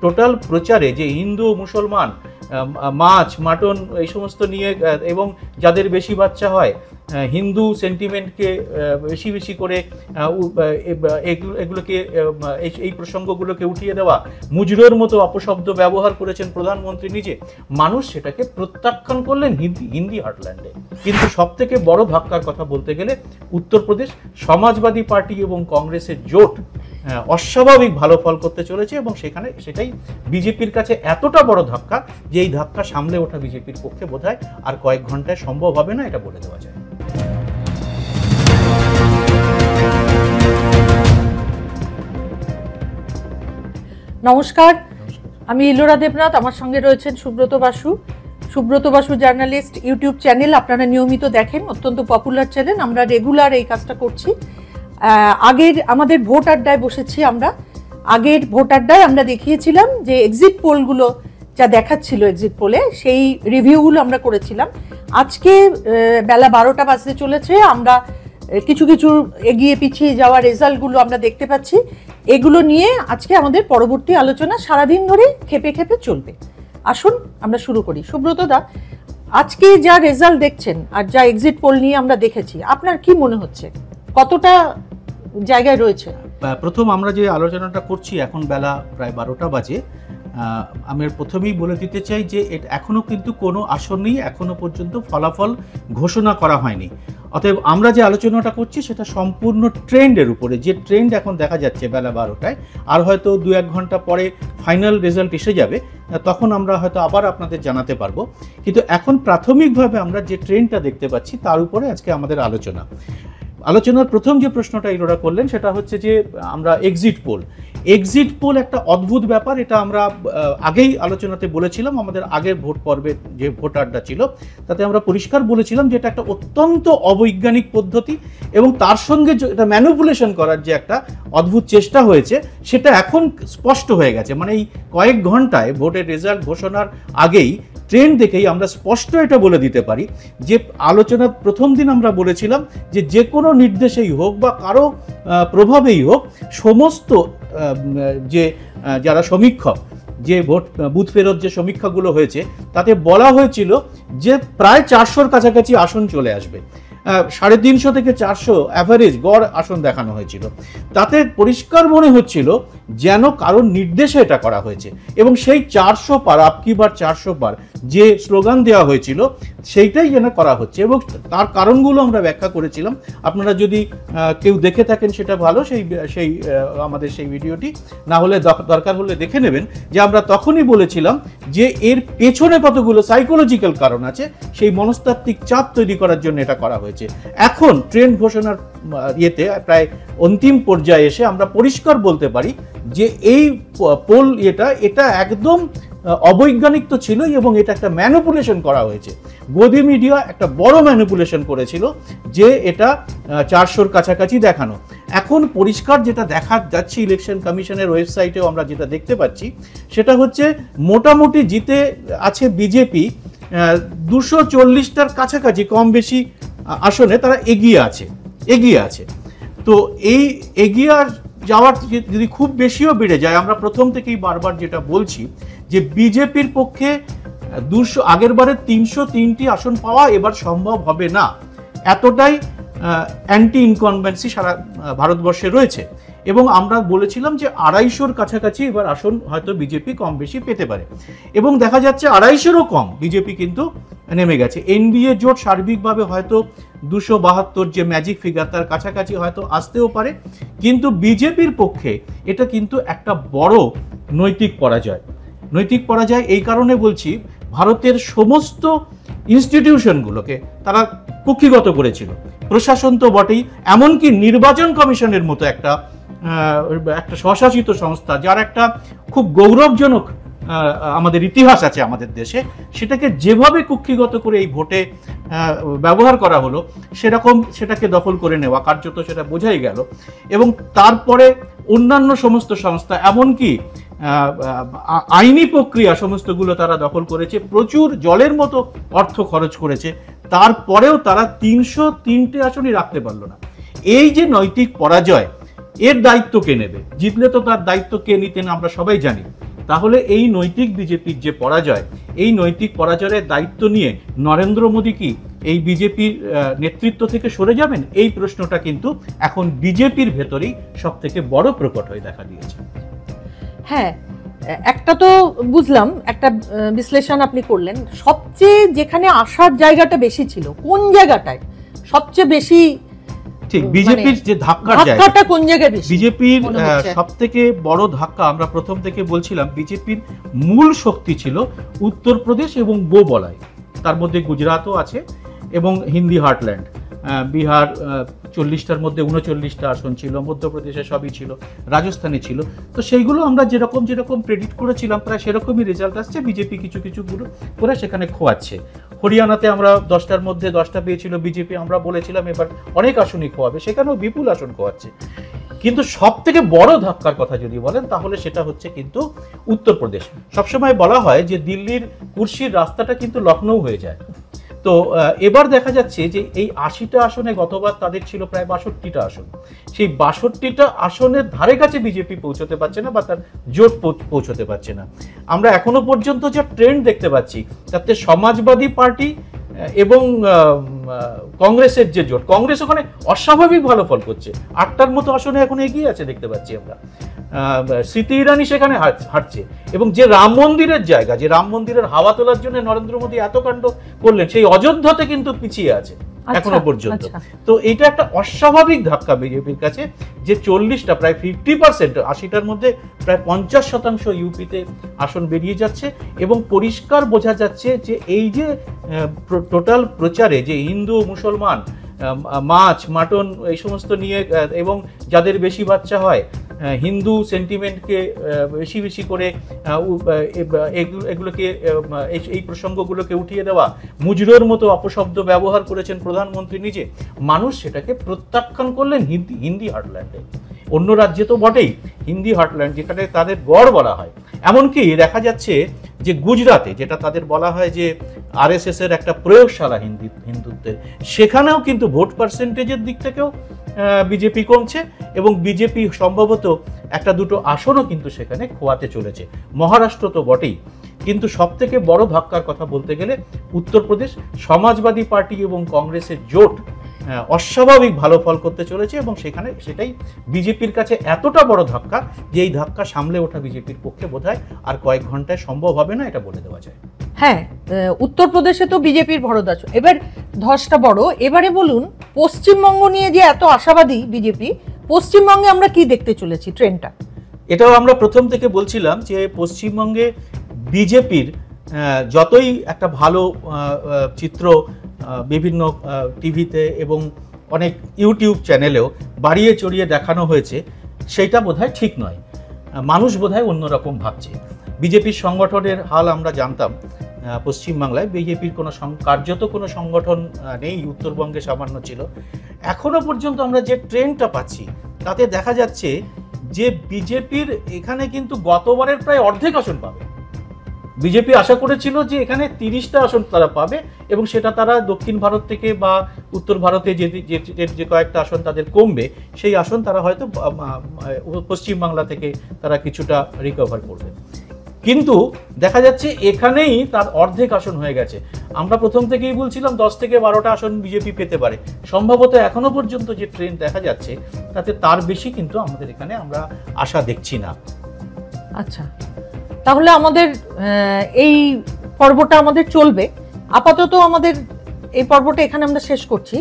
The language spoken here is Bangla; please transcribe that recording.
টোটাল প্রচারে যে হিন্দু মুসলমান মাছ মাটন এই সমস্ত নিয়ে এবং যাদের বেশি বাচ্চা হয় হিন্দু সেন্টিমেন্টকে বেশি বেশি করে এগুলোকে এই প্রসঙ্গগুলোকে উঠিয়ে দেওয়া, মুজরোর মতো অপশব্দ ব্যবহার করেছেন প্রধানমন্ত্রী নিজে। মানুষ সেটাকে প্রত্যাখ্যান করলেন হিন্দি হার্টল্যান্ডে। কিন্তু সব থেকে বড় ধাক্কার কথা বলতে গেলে উত্তরপ্রদেশ সমাজবাদী পার্টি এবং কংগ্রেসের জোট অস্বাভাবিক ভালো ফল করতে চলেছে এবং সেটাই বিজেপির কাছে এতটা বড় ধাক্কা যে এই ধাক্কা সামলে ওঠা বিজেপির পক্ষে বোধহয় আর কয়েক ঘন্টায় সম্ভব হবে না, এটা বলে দেওয়া যায়। নমস্কার, আমি ইলোরা দেবনাথ, আমার সঙ্গে রয়েছেন Subrata Basu. Subrata Basu journalist YouTube channel আপনারা নিয়মিত দেখেন, অত্যন্ত পপুলার চ্যানেল। আমরা রেগুলার এই কাজটা করছি। আমাদের ভোট আড্ডায় বসেছি আমরা। আগের ভোট আড্ডায় আমরা দেখিয়েছিলাম যে এক্সিট পোলগুলো যা দেখাচ্ছিল, এক্সিট পোলে সেই রিভিউগুলো আমরা করেছিলাম। আজকে বেলা 12টা বাজতে চলেছে, আমরা কিছু কিছু এগিয়ে পিছিয়ে যাওয়া রেজাল্টগুলো আমরা দেখতে পাচ্ছি। এগুলো নিয়ে আজকে আমাদের পরবর্তী আলোচনা সারাদিন ধরে খেপে খেপে চলবে। আসুন আমরা শুরু করি। সুব্রত দা, আজকে যা রেজাল্ট দেখছেন আর যা এক্সিট পোল নিয়ে আমরা দেখেছি, আপনার কি মনে হচ্ছে, কতটা জায়গায় রয়েছে? প্রথম আমরা যে আলোচনাটা করছি এখন বেলা প্রায় 12টা বাজে। আমি প্রথমেই বলে দিতে চাই যে এখনো কিন্তু কোনো আসনেই এখনো পর্যন্ত ফলাফল ঘোষণা করা হয়নি। অতএব আমরা যে আলোচনাটা করছি সেটা সম্পূর্ণ ট্রেন্ডের উপরে, যে ট্রেন্ড এখন দেখা যাচ্ছে বেলা 12টায়। আর হয়তো 2-1 ঘন্টা পরে ফাইনাল রেজাল্ট এসে যাবে, তখন আমরা হয়তো আবার আপনাদের জানাতে পারবো। কিন্তু এখন প্রাথমিকভাবে আমরা যে ট্রেন্ডটা দেখতে পাচ্ছি তার উপরে আজকে আমাদের আলোচনার প্রথম যে প্রশ্নটা ইলোরা করলেন সেটা হচ্ছে যে আমরা এক্সিট পোল একটা অদ্ভুত ব্যাপার। এটা আমরা আগেই আলোচনাতে বলেছিলাম, আমাদের আগের ভোট পর্বে যে ভোট আড্ডা ছিল তাতে আমরা পরিষ্কার বলেছিলাম যে এটা একটা অত্যন্ত অবৈজ্ঞানিক পদ্ধতি এবং তার সঙ্গে এটা ম্যানিপুলেশন করার যে একটা অদ্ভুত চেষ্টা হয়েছে সেটা এখন স্পষ্ট হয়ে গেছে। মানে এই কয়েক ঘন্টায় ভোটের রেজাল্ট ঘোষণার আগেই ট্রেন্ড দেখেই আমরা স্পষ্ট এটা বলে দিতে পারি যে আলোচনার প্রথম দিন আমরা বলেছিলাম যে কোনো নির্দেশেই হোক বা কারো প্রভাবেই হোক, সমস্ত যারা সমীক্ষক, যে বুথ ফেরত যে সমীক্ষাগুলো হয়েছে তাতে বলা হয়েছিল যে প্রায় 400-র কাছাকাছি আসন চলে আসবে। 350 থেকে 400 অ্যাভারেজ গড় আসন দেখানো হয়েছিল। তাতে পরিষ্কার মনে হচ্ছিল যেন কারোর নির্দেশে এটা করা হয়েছে এবং সেই 400 পার আপকি বার 400 পার যে স্লোগান দেওয়া হয়েছিল সেইটাই যেন করা হচ্ছে এবং তার কারণগুলো আমরা ব্যাখ্যা করেছিলাম। আপনারা যদি কেউ দেখে থাকেন সেটা ভালো, আমাদের সেই ভিডিওটি, না হলে দরকার হলে দেখে নেবেন যে আমরা তখনই বলেছিলাম যে এর পেছনে কতগুলো সাইকোলজিক্যাল কারণ আছে, সেই মনস্তাত্ত্বিক চাপ তৈরি করার জন্য এটা করা হয়েছে। এখন ট্রেন্ড ঘোষণার ইয়েতে প্রায় অন্তিম পর্যায়ে এসে আমরা পরিষ্কার বলতে পারি যে এই পোল এটা একদম অবৈজ্ঞানিক তো ছিলই এবং এটা একটা ম্যানিপুলেশন করা হয়েছে। গদি মিডিয়া একটা বড় ম্যানিপুলেশন করেছিল যে এটা 400-র কাছাকাছি দেখানো। এখন পরিষ্কার যেটা দেখা যাচ্ছে ইলেকশন কমিশনের ওয়েবসাইটেও আমরা যেটা দেখতে পাচ্ছি সেটা হচ্ছে মোটামুটি জিতে আছে বিজেপি 240টার কাছাকাছি, কম বেশি আসনে তারা এগিয়ে আছে। তো এই এগিয়ে যাওয়ার যদি খুব বেশিও বেড়ে যায়, আমরা প্রথম থেকেই বারবার যেটা বলছি যে বিজেপির পক্ষে আগের বারে 303টি আসন পাওয়া এবার সম্ভব হবে না, এতটাই অ্যান্টি ইনকনভেন্সি সারা ভারতবর্ষে রয়েছে। এবং আমরা বলেছিলাম যে 250-র কাছাকাছি এবার আসন হয়তো বিজেপি কম বেশি পেতে পারে এবং দেখা যাচ্ছে 250-রও কম বিজেপি কিন্তু নেমে গেছে। এনডিএ জোট সার্বিকভাবে হয়তো 272 যে ম্যাজিক ফিগার তার কাছাকাছি হয়তো আসতেও পারে, কিন্তু বিজেপির পক্ষে এটা কিন্তু একটা বড় নৈতিক পরাজয়। এই কারণে বলছি, ভারতের সমস্ত ইনস্টিটিউশনগুলোকে তারা কুক্ষিগত করেছিল, প্রশাসন তো বটেই, এমনকি নির্বাচন কমিশনের মতো একটা স্বশাসিত সংস্থা যার একটা খুব গৌরবজনক আমাদের ইতিহাস আছে আমাদের দেশে, সেটাকে যেভাবে কুক্ষিগত করে এই ভোটে ব্যবহার করা হলো সেটাকে দখল করে নেওয়া কার্যত সেটা বোঝাই গেল। এবং তারপরে অন্যান্য সমস্ত সংস্থা, এমনকি আইনি প্রক্রিয়া সমস্তগুলো তারা দখল করেছে, প্রচুর জলের মতো অর্থ খরচ করেছে, তারপরেও তারা 303টে আসনই রাখতে পারলো না। এই যে নৈতিক পরাজয়, এর দায়িত্ব কে নেবে? জিতলে তো তার দায়িত্ব কে নিতেন আমরা সবাই জানি। তাহলে এই নৈতিক বিজেপির যে পরাজয়, এই নৈতিক পরাজয়ের দায়িত্ব নিয়ে নরেন্দ্র মোদী কি এই বিজেপির নেতৃত্ব থেকে সরে যাবেন? এই প্রশ্নটা কিন্তু এখন বিজেপির ভেতরেই সব থেকে বড় প্রকট হয়ে দেখা দিয়েছে। হ্যাঁ, একটা তো বুঝলাম, একটা বিশ্লেষণ আপনি করলেন। সবচেয়ে যেখানে আসার জায়গাটা বেশি ছিল, কোন জায়গাটায় সবচেয়ে বেশি ঠিক বিজেপির যে ধাক্কাটা কোন জায়গায় বেশি? বিজেপির সব থেকে বড় ধাক্কা আমরা প্রথম থেকে বলছিলাম, বিজেপির মূল শক্তি ছিল উত্তরপ্রদেশ এবং বো-বলয়, তার মধ্যে গুজরাটও আছে এবং হিন্দি হার্টল্যান্ড। বিহার 40টার মধ্যে 39টা আসন ছিল, মধ্যপ্রদেশে সবই ছিল, রাজস্থানে ছিল। তো সেইগুলো আমরা যেরকম প্রেডিক্ট করেছিলাম প্রায় সেরকমই রেজাল্ট আসছে। বিজেপি কিছু করে সেখানে খোয়াচ্ছে। হরিয়ানাতে আমরা 10টার মধ্যে 10টা পেয়েছিল বিজেপি, আমরা বলেছিলাম এবার অনেক আসনই খোয়াবে, সেখানেও বিপুল আসন খোয়াচ্ছে। কিন্তু সব থেকে বড় ধাক্কার কথা যদি বলেন তাহলে সেটা হচ্ছে কিন্তু উত্তরপ্রদেশ। সবসময় বলা হয় যে দিল্লির কুর্সির রাস্তাটা কিন্তু লখনৌ হয়ে যায়। তো এবার দেখা যাচ্ছে যে এই 80টা আসনে গতবার তাদের ছিল প্রায় 62টা আসন। সেই 62টা আসনের ধারে কাছে বিজেপি পৌঁছতে পারছে না বা তার জোট পৌঁছতে পারছে না। আমরা এখনো পর্যন্ত যা ট্রেন্ড দেখতে পাচ্ছি তাতে সমাজবাদী পার্টি এবং কংগ্রেসের যে জোট, কংগ্রেস ওখানে অস্বাভাবিক ভালো ফল করছে, 8টার মতো আসনে এখন এগিয়ে আছে দেখতে পাচ্ছি আমরা। স্মৃতি ইরানি সেখানে হাঁটছে। এবং যে রাম মন্দিরের জায়গা, যে রাম মন্দিরের হাওয়া তোলার জন্য নরেন্দ্র মোদী এত কাণ্ড করলেন, সেই অযোধ্যাতে কিন্তু পিছিয়ে আছে এখনো পর্যন্ত। তো এটা একটা অস্বাভাবিক ধাক্কা বিজেপির কাছে, যে 40টা প্রায় 50%, 80টার মধ্যে প্রায় 50% ইউপিতে আসন বেরিয়ে যাচ্ছে। এবং পরিষ্কার বোঝা যাচ্ছে যে এই যে টোটাল প্রচারে যে হিন্দু মুসলমান, মাছ মাটন এই সমস্ত নিয়ে, এবং যাদের বেশি বাচ্চা হয়, হিন্দু সেন্টিমেন্টকে বেশি করে এগুলোকে এই প্রসঙ্গগুলোকে উঠিয়ে দেওয়া, মুজরোর মতো অপশব্দ ব্যবহার করেছেন প্রধানমন্ত্রী নিজে। মানুষ সেটাকে প্রত্যাখ্যান করলেন হিন্দি হার্টল্যান্ডে। অন্য রাজ্যে তো বটেই, হিন্দি হার্টল্যান্ড যেখানে তাদের গড় বলা হয়। এমনকি দেখা যাচ্ছে যে গুজরাটে, যেটা তাদের বলা হয় যে আরএসএস এর একটা প্রয়োগশালা হিন্দুত্বের, সেখানেও কিন্তু ভোট পার্সেন্টেজের দিক থেকেও বিজেপি কমছে এবং বিজেপি সম্ভবত 1-2 আসনও কিন্তু সেখানে খোয়াতে চলেছে। মহারাষ্ট্র তো বটেই। কিন্তু সব থেকে বড় ধাক্কার কথা বলতে গেলে উত্তরপ্রদেশ, সমাজবাদী পার্টি এবং কংগ্রেসের জোট অস্বাভাবিক ভালো ফল করতে চলেছে এবং সেটাই বিজেপির কাছে এতটা বড় ধাক্কা যে এই ধাক্কা সামলে ওঠা বিজেপির পক্ষে বোধহয় আর কয়েক ঘন্টায় সম্ভব হবে না, এটা বলে দেওয়া যায়। হ্যাঁ, উত্তরপ্রদেশে তো বিজেপির ভরদাস, এবার ধসটা বড়। এবারে বলুন, পশ্চিমবঙ্গ নিয়ে যে এত আশাবাদী বিজেপি, পশ্চিমবঙ্গে আমরা কি দেখতে চলেছি ট্রেন্ডটা? এটাও আমরা প্রথম থেকে বলছিলাম যে পশ্চিমবঙ্গে বিজেপির যতই একটা ভালো চিত্র বিভিন্ন টিভিতে এবং অনেক ইউটিউব চ্যানেলেও বাড়িয়ে চড়িয়ে দেখানো হয়েছে, সেইটা বোধহয় ঠিক নয়। মানুষ বোধহয় অন্যরকম ভাবছে। বিজেপির সংগঠনের হাল আমরা জানতাম, পশ্চিমবাংলায় বিজেপির কার্যত কোনো সংগঠন নেই, উত্তরবঙ্গে সামান্য ছিল। এখনো পর্যন্ত আমরা যে ট্রেন্ডটা পাচ্ছি তাতে দেখা যাচ্ছে যে বিজেপির এখানে কিন্তু গতবারের প্রায় অর্ধেক আসন পাবে। বিজেপি আশা করেছিল যে এখানে 30টা আসন তারা পাবে এবং সেটা তারা দক্ষিণ ভারত থেকে বা উত্তর ভারতে যে কয়েকটা আসন তাদের কমবে, সেই আসন তারা হয়তো পশ্চিমবাংলা থেকে তারা কিছুটা রিকভার করবে। কিন্তু দেখা যাচ্ছে এখানেই তার অর্ধেক আসন হয়ে গেছে। আমরা প্রথম থেকেই বলছিলাম 10 থেকে 12টা আসন বিজেপি পেতে পারে। সম্ভবত এখনো পর্যন্ত যে ট্রেন্ড দেখা যাচ্ছে তাতে তার বেশি কিন্তু আমাদের এখানে আমরা আশা দেখছি না। আচ্ছা, তাহলে আমাদের এই পর্বটা আমাদের চলবে। আপাতত আমাদের এই পর্বটা এখানে আমরা শেষ করছি।